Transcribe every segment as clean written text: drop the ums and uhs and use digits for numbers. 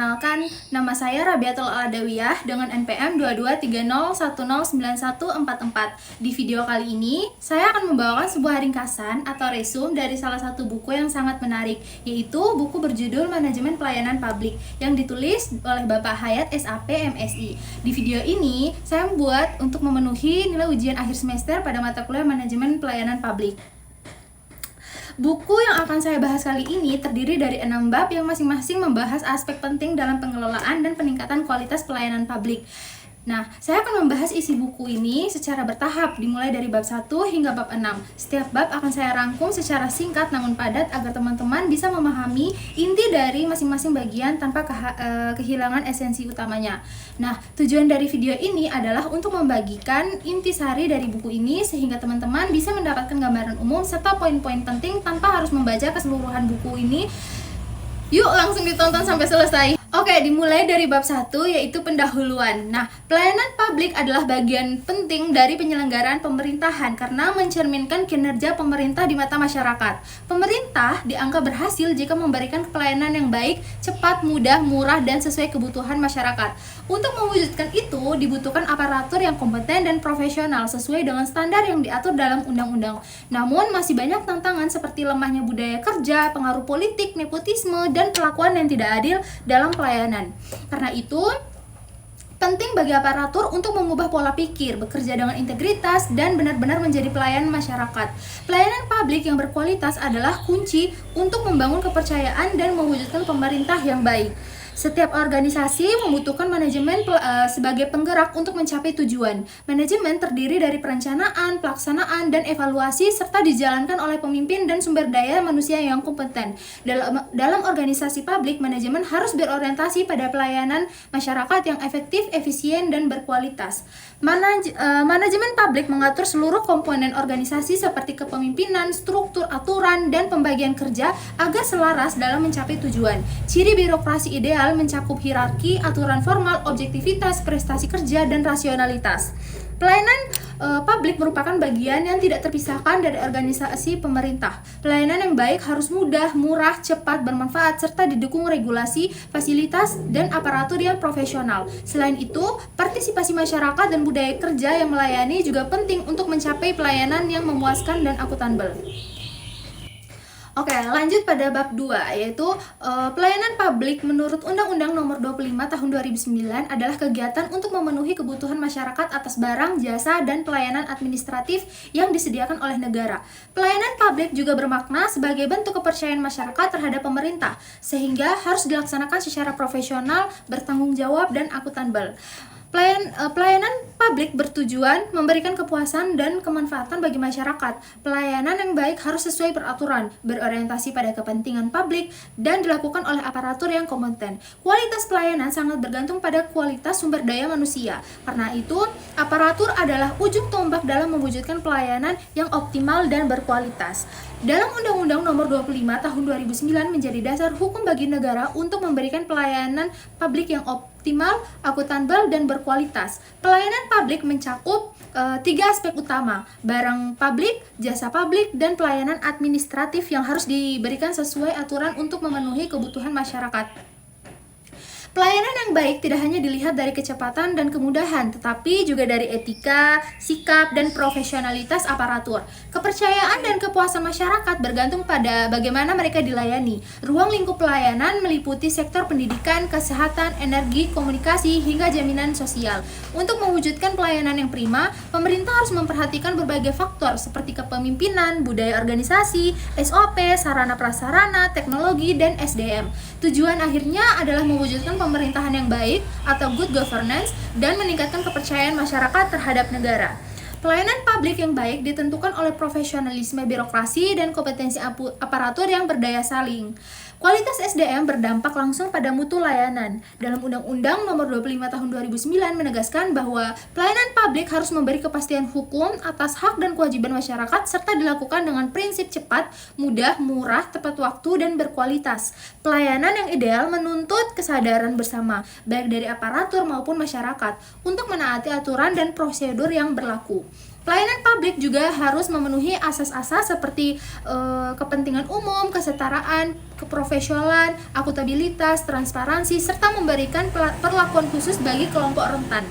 Perkenalkan, nama saya Rabiatul Adawiyah dengan NPM 2230109144. Di video kali ini, saya akan membawakan sebuah ringkasan atau resume dari salah satu buku yang sangat menarik, yaitu buku berjudul Manajemen Pelayanan Publik yang ditulis oleh Bapak Hayat SAP MSI. Di video ini, saya membuat untuk memenuhi nilai ujian akhir semester pada mata kuliah Manajemen Pelayanan Publik. Buku yang akan saya bahas kali ini terdiri dari 6 bab yang masing-masing membahas aspek penting dalam pengelolaan dan peningkatan kualitas pelayanan publik. Nah, saya akan membahas isi buku ini secara bertahap, dimulai dari bab 1 hingga bab 6. Setiap bab akan saya rangkum secara singkat namun padat agar teman-teman bisa memahami inti dari masing-masing bagian tanpa kehilangan esensi utamanya. Nah, tujuan dari video ini adalah untuk membagikan intisari dari buku ini sehingga teman-teman bisa mendapatkan gambaran umum serta poin-poin penting tanpa harus membaca keseluruhan buku ini. Yuk langsung ditonton sampai selesai. Oke, dimulai dari bab 1 yaitu pendahuluan. Nah, pelayanan publik adalah bagian penting dari penyelenggaraan pemerintahan karena mencerminkan kinerja pemerintah di mata masyarakat. Pemerintah dianggap berhasil jika memberikan pelayanan yang baik, cepat, mudah, murah, dan sesuai kebutuhan masyarakat. Untuk mewujudkan itu, dibutuhkan aparatur yang kompeten dan profesional sesuai dengan standar yang diatur dalam undang-undang. Namun, masih banyak tantangan seperti lemahnya budaya kerja, pengaruh politik, nepotisme, dan perlakuan yang tidak adil dalam pelayanan. Karena itu, penting bagi aparatur untuk mengubah pola pikir, bekerja dengan integritas, dan benar-benar menjadi pelayan masyarakat. Pelayanan publik yang berkualitas adalah kunci untuk membangun kepercayaan dan mewujudkan pemerintah yang baik. Setiap organisasi membutuhkan manajemen sebagai penggerak untuk mencapai tujuan. Manajemen terdiri dari perencanaan, pelaksanaan, dan evaluasi serta dijalankan oleh pemimpin dan sumber daya manusia yang kompeten. Dalam organisasi publik, manajemen harus berorientasi pada pelayanan masyarakat yang efektif, efisien, dan berkualitas. Manajemen publik mengatur seluruh komponen organisasi seperti kepemimpinan, struktur, aturan, dan pembagian kerja agar selaras dalam mencapai tujuan. Ciri birokrasi ideal mencakup hierarki, aturan formal, objektivitas, prestasi kerja, dan rasionalitas. Pelayanan publik merupakan bagian yang tidak terpisahkan dari organisasi pemerintah. Pelayanan yang baik harus mudah, murah, cepat, bermanfaat, serta didukung regulasi, fasilitas, dan aparatur yang profesional. Selain itu, partisipasi masyarakat dan budaya kerja yang melayani juga penting untuk mencapai pelayanan yang memuaskan dan akuntabel. Oke, lanjut pada bab 2, yaitu pelayanan publik menurut Undang-Undang Nomor 25 Tahun 2009 adalah kegiatan untuk memenuhi kebutuhan masyarakat atas barang, jasa, dan pelayanan administratif yang disediakan oleh negara. Pelayanan publik juga bermakna sebagai bentuk kepercayaan masyarakat terhadap pemerintah, sehingga harus dilaksanakan secara profesional, bertanggung jawab, dan akuntabel. Pelayanan publik bertujuan memberikan kepuasan dan kemanfaatan bagi masyarakat. Pelayanan yang baik harus sesuai peraturan, berorientasi pada kepentingan publik, dan dilakukan oleh aparatur yang kompeten. Kualitas pelayanan sangat bergantung pada kualitas sumber daya manusia. Karena itu, aparatur adalah ujung tombak dalam mewujudkan pelayanan yang optimal dan berkualitas. Dalam Undang-Undang Nomor 25 Tahun 2009 menjadi dasar hukum bagi negara untuk memberikan pelayanan publik yang optimal, akuntabel, dan berkualitas. Pelayanan publik mencakup 3 aspek utama: barang publik, jasa publik, dan pelayanan administratif yang harus diberikan sesuai aturan untuk memenuhi kebutuhan masyarakat. Pelayanan yang baik tidak hanya dilihat dari kecepatan dan kemudahan, tetapi juga dari etika, sikap, dan profesionalitas aparatur. Kepercayaan dan kepuasan masyarakat bergantung pada bagaimana mereka dilayani. Ruang lingkup pelayanan meliputi sektor pendidikan, kesehatan, energi, komunikasi, hingga jaminan sosial. Untuk mewujudkan pelayanan yang prima, pemerintah harus memperhatikan berbagai faktor seperti kepemimpinan, budaya organisasi, SOP, sarana prasarana, teknologi, dan SDM. Tujuan akhirnya adalah mewujudkan pemerintahan yang baik atau good governance dan meningkatkan kepercayaan masyarakat terhadap negara. Pelayanan publik yang baik ditentukan oleh profesionalisme birokrasi dan kompetensi aparatur yang berdaya saing. Kualitas SDM berdampak langsung pada mutu layanan. Dalam Undang-Undang Nomor 25 Tahun 2009 menegaskan bahwa pelayanan publik harus memberi kepastian hukum atas hak dan kewajiban masyarakat serta dilakukan dengan prinsip cepat, mudah, murah, tepat waktu, dan berkualitas. Pelayanan yang ideal menuntut kesadaran bersama, baik dari aparatur maupun masyarakat, untuk menaati aturan dan prosedur yang berlaku. Pelayanan publik juga harus memenuhi asas-asas seperti kepentingan umum, kesetaraan, keprofesionalan, akuntabilitas, transparansi, serta memberikan perlakuan khusus bagi kelompok rentan.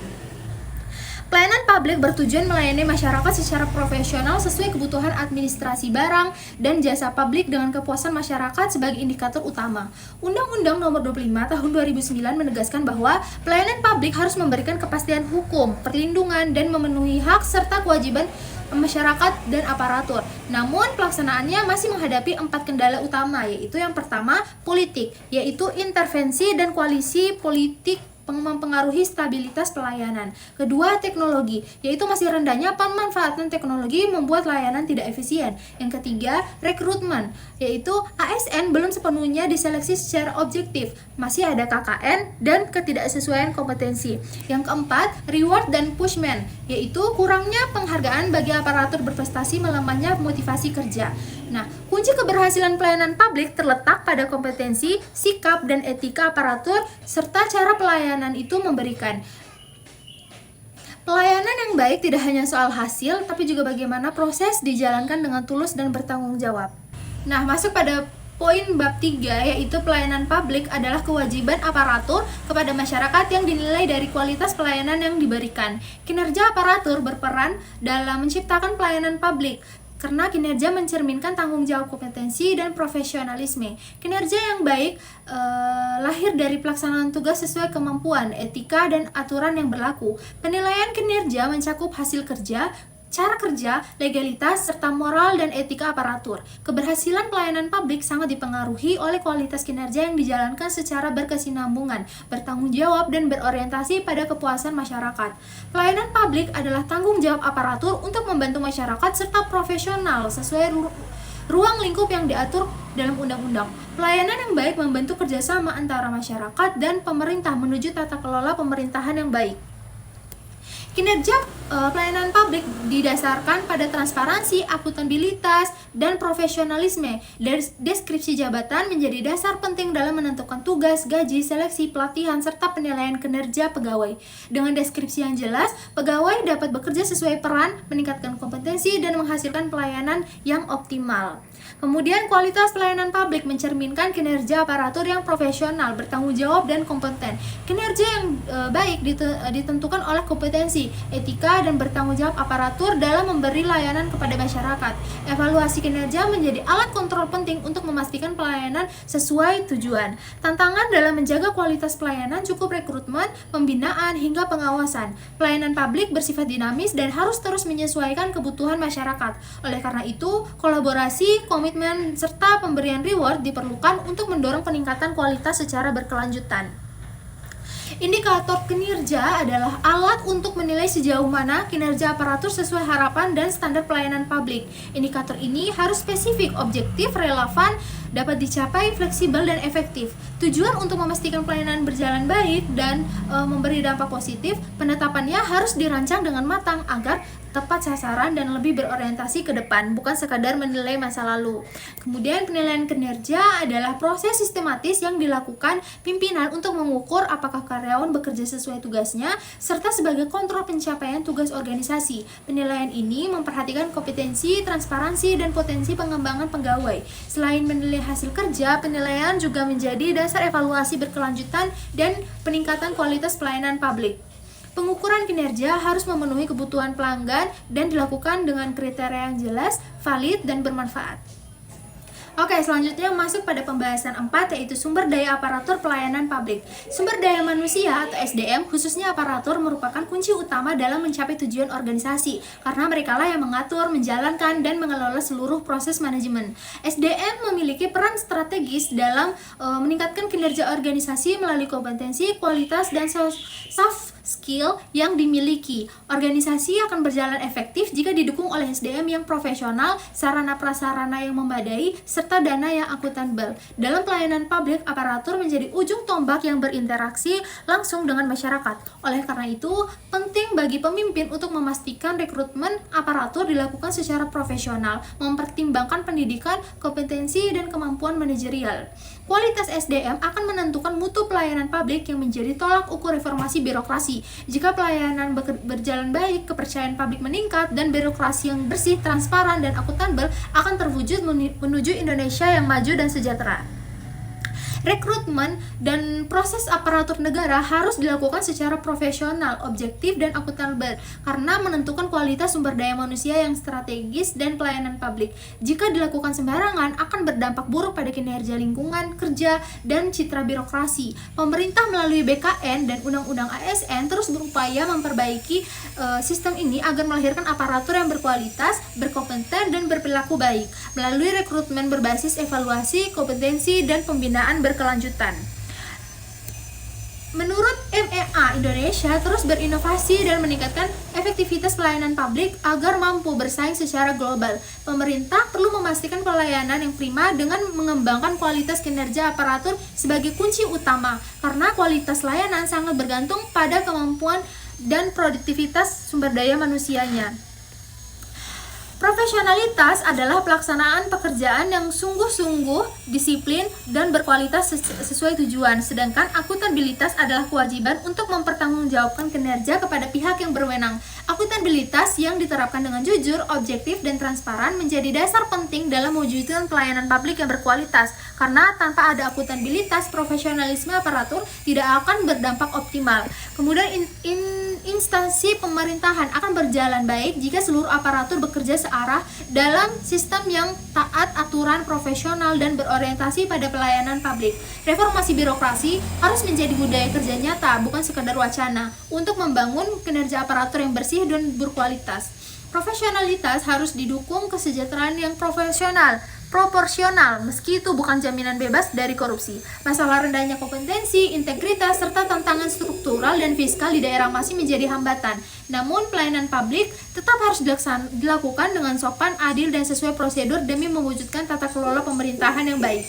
Pelayanan publik bertujuan melayani masyarakat secara profesional sesuai kebutuhan administrasi barang dan jasa publik dengan kepuasan masyarakat sebagai indikator utama. Undang-Undang Nomor 25 Tahun 2009 menegaskan bahwa pelayanan publik harus memberikan kepastian hukum, perlindungan, dan memenuhi hak serta kewajiban masyarakat dan aparatur. Namun pelaksanaannya masih menghadapi 4 kendala utama, yaitu yang pertama, politik, yaitu intervensi dan koalisi politik mempengaruhi stabilitas pelayanan. Kedua, teknologi, yaitu masih rendahnya pemanfaatan teknologi membuat layanan tidak efisien. Yang ketiga, rekrutmen, yaitu ASN belum sepenuhnya diseleksi secara objektif, masih ada KKN dan ketidaksesuaian kompetensi. Yang keempat, reward dan punishment, yaitu kurangnya penghargaan bagi aparatur berprestasi, melemahnya motivasi kerja. Nah, kunci keberhasilan pelayanan publik terletak pada kompetensi, sikap, dan etika aparatur, serta cara pelayanan itu memberikan. Pelayanan yang baik tidak hanya soal hasil, tapi juga bagaimana proses dijalankan dengan tulus dan bertanggung jawab. Nah, masuk pada poin bab 3, yaitu pelayanan publik adalah kewajiban aparatur kepada masyarakat yang dinilai dari kualitas pelayanan yang diberikan. Kinerja aparatur berperan dalam menciptakan pelayanan publik, karena kinerja mencerminkan tanggung jawab, kompetensi, dan profesionalisme. Kinerja yang baik lahir dari pelaksanaan tugas sesuai kemampuan, etika, dan aturan yang berlaku. Penilaian kinerja mencakup hasil kerja, cara kerja, legalitas, serta moral dan etika aparatur. Keberhasilan pelayanan publik sangat dipengaruhi oleh kualitas kinerja yang dijalankan secara berkesinambungan, bertanggung jawab, dan berorientasi pada kepuasan masyarakat. Pelayanan publik adalah tanggung jawab aparatur untuk membantu masyarakat serta profesional sesuai ruang lingkup yang diatur dalam undang-undang. Pelayanan yang baik membantu kerjasama antara masyarakat dan pemerintah menuju tata kelola pemerintahan yang baik. Kinerja pelayanan publik didasarkan pada transparansi, akuntabilitas, dan profesionalisme. Deskripsi jabatan menjadi dasar penting dalam menentukan tugas, gaji, seleksi, pelatihan, serta penilaian kinerja pegawai. Dengan deskripsi yang jelas, pegawai dapat bekerja sesuai peran, meningkatkan kompetensi, dan menghasilkan pelayanan yang optimal. Kemudian, kualitas pelayanan publik mencerminkan kinerja aparatur yang profesional, bertanggung jawab, dan kompeten. Kinerja yang baik ditentukan oleh kompetensi, etika, dan bertanggung jawab aparatur dalam memberi layanan kepada masyarakat. Evaluasi kinerja menjadi alat kontrol penting untuk memastikan pelayanan sesuai tujuan. Tantangan dalam menjaga kualitas pelayanan cukup rekrutmen, pembinaan, hingga pengawasan. Pelayanan publik bersifat dinamis dan harus terus menyesuaikan kebutuhan masyarakat. Oleh karena itu, kolaborasi, komitmen, serta pemberian reward diperlukan untuk mendorong peningkatan kualitas secara berkelanjutan. Indikator kinerja adalah alat untuk menilai sejauh mana kinerja aparatur sesuai harapan dan standar pelayanan publik. Indikator ini harus spesifik, objektif, relevan, dapat dicapai, fleksibel, dan efektif. Tujuan untuk memastikan pelayanan berjalan baik dan memberi dampak positif, penetapannya harus dirancang dengan matang agar tepat sasaran dan lebih berorientasi ke depan, bukan sekadar menilai masa lalu. Kemudian penilaian kinerja adalah proses sistematis yang dilakukan pimpinan untuk mengukur apakah karyawan bekerja sesuai tugasnya, serta sebagai kontrol pencapaian tugas organisasi. Penilaian ini memperhatikan kompetensi, transparansi, dan potensi pengembangan pegawai. Selain menilai hasil kerja, penilaian juga menjadi dasar evaluasi berkelanjutan dan peningkatan kualitas pelayanan publik. Pengukuran kinerja harus memenuhi kebutuhan pelanggan dan dilakukan dengan kriteria yang jelas, valid, dan bermanfaat. Oke, selanjutnya masuk pada pembahasan 4, yaitu sumber daya aparatur pelayanan publik. Sumber daya manusia atau SDM, khususnya aparatur, merupakan kunci utama dalam mencapai tujuan organisasi, karena merekalah yang mengatur, menjalankan, dan mengelola seluruh proses manajemen. SDM memiliki peran strategis dalam meningkatkan kinerja organisasi melalui kompetensi, kualitas, dan soft skill yang dimiliki. Organisasi akan berjalan efektif jika didukung oleh SDM yang profesional, sarana prasarana yang memadai, serta dana yang akuntabel. Dalam pelayanan publik, aparatur menjadi ujung tombak yang berinteraksi langsung dengan masyarakat. Oleh karena itu, penting bagi pemimpin untuk memastikan rekrutmen aparatur dilakukan secara profesional, mempertimbangkan pendidikan, kompetensi, dan kemampuan manajerial. Kualitas SDM akan menentukan mutu pelayanan publik yang menjadi tolak ukur reformasi birokrasi. Jika pelayanan berjalan baik, kepercayaan publik meningkat, dan birokrasi yang bersih, transparan, dan akuntabel akan terwujud menuju Indonesia yang maju dan sejahtera. Rekrutmen dan proses aparatur negara harus dilakukan secara profesional, objektif, dan akuntabel karena menentukan kualitas sumber daya manusia yang strategis dan pelayanan publik. Jika dilakukan sembarangan, akan berdampak buruk pada kinerja lingkungan kerja dan citra birokrasi. Pemerintah melalui BKN dan Undang-Undang ASN terus berupaya memperbaiki sistem ini agar melahirkan aparatur yang berkualitas, berkompeten, dan berperilaku baik melalui rekrutmen berbasis evaluasi, kompetensi, dan pembinaan berkelanjutan. Menurut MEA, Indonesia terus berinovasi dan meningkatkan efektivitas pelayanan publik agar mampu bersaing secara global. Pemerintah perlu memastikan pelayanan yang prima dengan mengembangkan kualitas kinerja aparatur sebagai kunci utama, karena kualitas layanan sangat bergantung pada kemampuan dan produktivitas sumber daya manusianya. Profesionalitas adalah pelaksanaan pekerjaan yang sungguh-sungguh, disiplin, dan berkualitas sesuai tujuan. Sedangkan akuntabilitas adalah kewajiban untuk mempertanggungjawabkan kinerja kepada pihak yang berwenang. Akuntabilitas yang diterapkan dengan jujur, objektif, dan transparan menjadi dasar penting dalam mewujudkan pelayanan publik yang berkualitas. Karena tanpa ada akuntabilitas, profesionalisme aparatur tidak akan berdampak optimal. Kemudian instansi pemerintahan akan berjalan baik jika seluruh aparatur bekerja searah dalam sistem yang taat aturan, profesional, dan berorientasi pada pelayanan publik. Reformasi birokrasi harus menjadi budaya kerja nyata, bukan sekadar wacana, untuk membangun kinerja aparatur yang bersih dan berkualitas. Profesionalitas harus didukung kesejahteraan yang proporsional, meski itu bukan jaminan bebas dari korupsi. Masalah rendahnya kompetensi, integritas, serta tantangan struktural dan fiskal di daerah masih menjadi hambatan. Namun, pelayanan publik tetap harus dilakukan dengan sopan, adil, dan sesuai prosedur demi mewujudkan tata kelola pemerintahan yang baik.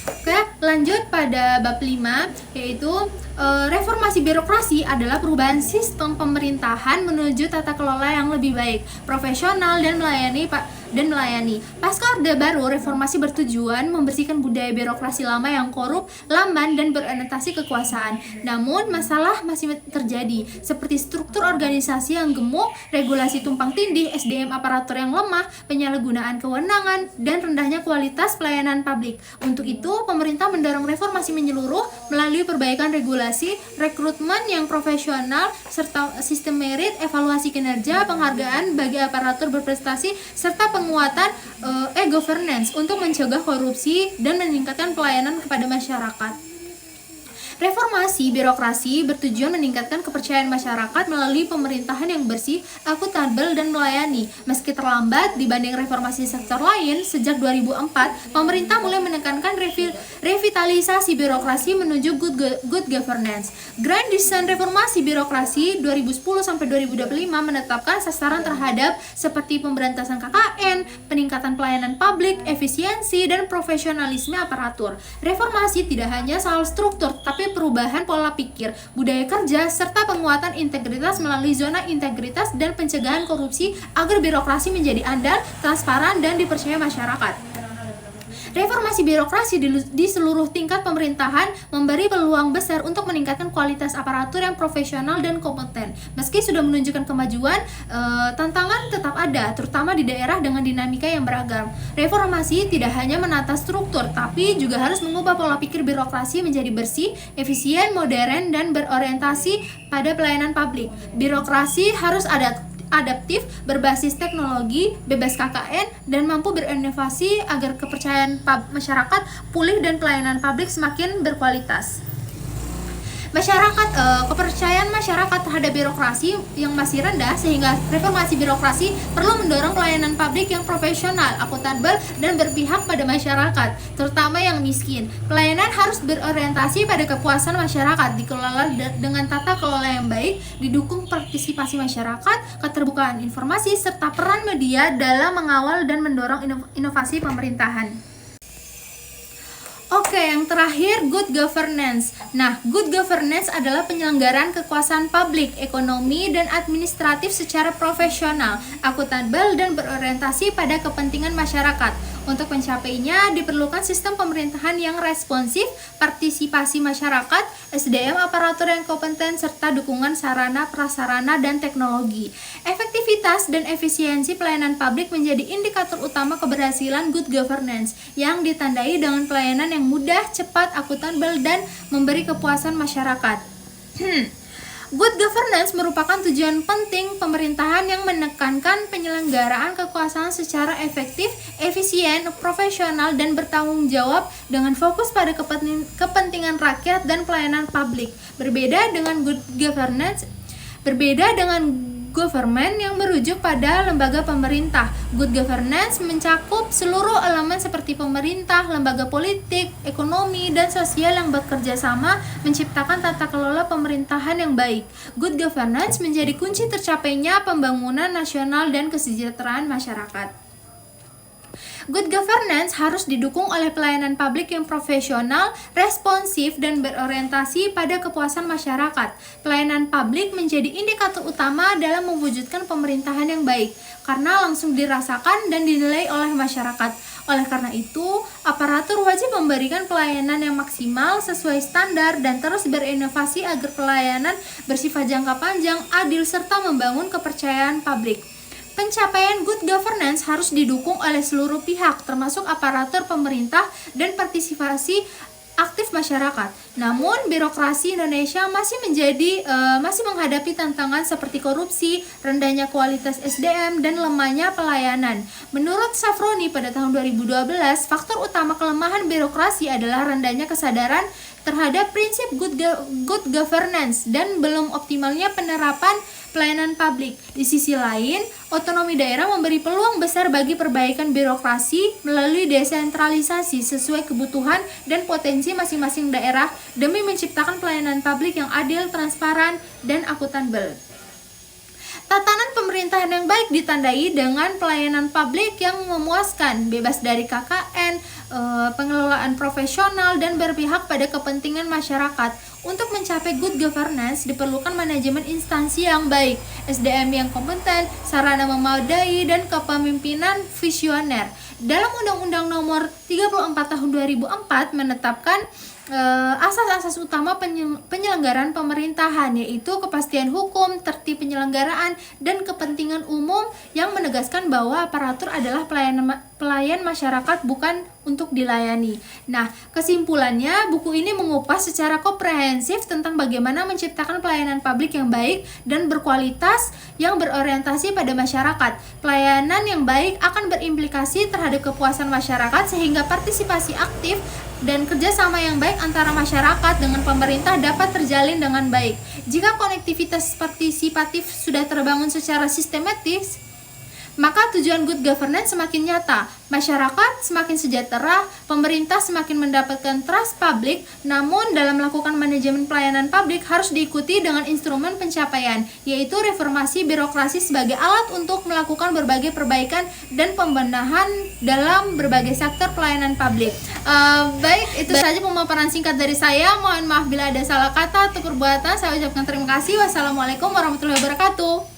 Oke, lanjut pada bab 5, yaitu reformasi birokrasi adalah perubahan sistem pemerintahan menuju tata kelola yang lebih baik, profesional, dan melayani. Pasca Orde Baru, reformasi bertujuan membersihkan budaya birokrasi lama yang korup, lamban, dan berorientasi kekuasaan. Namun, masalah masih terjadi, seperti struktur organisasi yang gemuk, regulasi tumpang tindih, SDM aparatur yang lemah, penyalahgunaan kewenangan, dan rendahnya kualitas pelayanan publik. Untuk itu, pemerintah mendorong reformasi menyeluruh melalui perbaikan regulasi, rekrutmen yang profesional, serta sistem merit, evaluasi kinerja, penghargaan bagi aparatur berprestasi, serta penguatan e-governance untuk mencegah korupsi dan meningkatkan pelayanan kepada masyarakat. Reformasi birokrasi bertujuan meningkatkan kepercayaan masyarakat melalui pemerintahan yang bersih, akuntabel, dan melayani. Meski terlambat dibanding reformasi sektor lain, sejak 2004, pemerintah mulai menekankan revitalisasi birokrasi menuju good governance. Grand Design Reformasi Birokrasi 2010-2025 menetapkan sasaran terhadap seperti pemberantasan KKN, peningkatan pelayanan publik, efisiensi, dan profesionalisme aparatur. Reformasi tidak hanya soal struktur, tapi perubahan pola pikir, budaya kerja, serta penguatan integritas melalui zona integritas dan pencegahan korupsi agar birokrasi menjadi andal, transparan, dan dipercaya masyarakat. Reformasi birokrasi di seluruh tingkat pemerintahan memberi peluang besar untuk meningkatkan kualitas aparatur yang profesional dan kompeten. Meski sudah menunjukkan kemajuan, tantangan tetap ada, terutama di daerah dengan dinamika yang beragam. Reformasi tidak hanya menata struktur, tapi juga harus mengubah pola pikir birokrasi menjadi bersih, efisien, modern, dan berorientasi pada pelayanan publik. Birokrasi harus adaptif, berbasis teknologi, bebas KKN, dan mampu berinovasi agar kepercayaan masyarakat pulih dan pelayanan publik semakin berkualitas. Kepercayaan masyarakat terhadap birokrasi yang masih rendah, sehingga reformasi birokrasi perlu mendorong pelayanan publik yang profesional, akuntabel, dan berpihak pada masyarakat, terutama yang miskin. Pelayanan harus berorientasi pada kepuasan masyarakat, dikelola dengan tata kelola yang baik, didukung partisipasi masyarakat, keterbukaan informasi, serta peran media dalam mengawal dan mendorong inovasi pemerintahan. Oke, yang terakhir, good governance. Nah, good governance adalah penyelenggaraan kekuasaan publik, ekonomi, dan administratif secara profesional, akuntabel, dan berorientasi pada kepentingan masyarakat. Untuk mencapainya diperlukan sistem pemerintahan yang responsif, partisipasi masyarakat, SDM aparatur yang kompeten, serta dukungan sarana, prasarana, dan teknologi. Efektivitas dan efisiensi pelayanan publik menjadi indikator utama keberhasilan good governance yang ditandai dengan pelayanan yang mudah, cepat, akuntabel, dan memberi kepuasan masyarakat. Good governance merupakan tujuan penting pemerintahan yang menekankan penyelenggaraan kekuasaan secara efektif, efisien, profesional, dan bertanggung jawab dengan fokus pada kepentingan rakyat dan pelayanan publik. Berbeda dengan government yang merujuk pada lembaga pemerintah. Good governance mencakup seluruh elemen seperti pemerintah, lembaga politik, ekonomi, dan sosial yang bekerja sama menciptakan tata kelola pemerintahan yang baik. Good governance menjadi kunci tercapainya pembangunan nasional dan kesejahteraan masyarakat. Good governance harus didukung oleh pelayanan publik yang profesional, responsif, dan berorientasi pada kepuasan masyarakat. Pelayanan publik menjadi indikator utama dalam mewujudkan pemerintahan yang baik, karena langsung dirasakan dan dinilai oleh masyarakat. Oleh karena itu, aparatur wajib memberikan pelayanan yang maksimal sesuai standar dan terus berinovasi agar pelayanan bersifat jangka panjang, adil, serta membangun kepercayaan publik. Pencapaian good governance harus didukung oleh seluruh pihak, termasuk aparatur pemerintah dan partisipasi aktif masyarakat. Namun, birokrasi Indonesia masih menghadapi tantangan seperti korupsi, rendahnya kualitas SDM, dan lemahnya pelayanan. Menurut Safroni pada tahun 2012, faktor utama kelemahan birokrasi adalah rendahnya kesadaran terhadap prinsip good governance dan belum optimalnya penerapan pelayanan publik. Di sisi lain, otonomi daerah memberi peluang besar bagi perbaikan birokrasi melalui desentralisasi sesuai kebutuhan dan potensi masing-masing daerah demi menciptakan pelayanan publik yang adil, transparan, dan akuntabel. Tatanan pemerintahan yang baik ditandai dengan pelayanan publik yang memuaskan, bebas dari KKN, pengelolaan profesional, dan berpihak pada kepentingan masyarakat. Untuk mencapai good governance diperlukan manajemen instansi yang baik, SDM yang kompeten, sarana memadai, dan kepemimpinan visioner. Dalam Undang-Undang Nomor 34 Tahun 2004 menetapkan asas-asas utama penyelenggaraan pemerintahan, yaitu kepastian hukum, tertib penyelenggaraan, dan kepentingan umum, yang menegaskan bahwa aparatur adalah pelayan masyarakat, bukan untuk dilayani. Nah, kesimpulannya, buku ini mengupas secara komprehensif tentang bagaimana menciptakan pelayanan publik yang baik dan berkualitas yang berorientasi pada masyarakat. Pelayanan yang baik akan berimplikasi terhadap kepuasan masyarakat sehingga partisipasi aktif dan kerjasama yang baik antara masyarakat dengan pemerintah dapat terjalin dengan baik. Jika konektivitas partisipatif sudah terbangun secara sistematis, maka tujuan good governance semakin nyata, masyarakat semakin sejahtera, pemerintah semakin mendapatkan trust publik. Namun dalam melakukan manajemen pelayanan publik harus diikuti dengan instrumen pencapaian, yaitu reformasi birokrasi sebagai alat untuk melakukan berbagai perbaikan dan pembenahan dalam berbagai sektor pelayanan publik. Baik, itu saja pemaparan singkat dari saya. Mohon maaf bila ada salah kata atau perbuatan. Saya ucapkan terima kasih. Wassalamualaikum warahmatullahi wabarakatuh.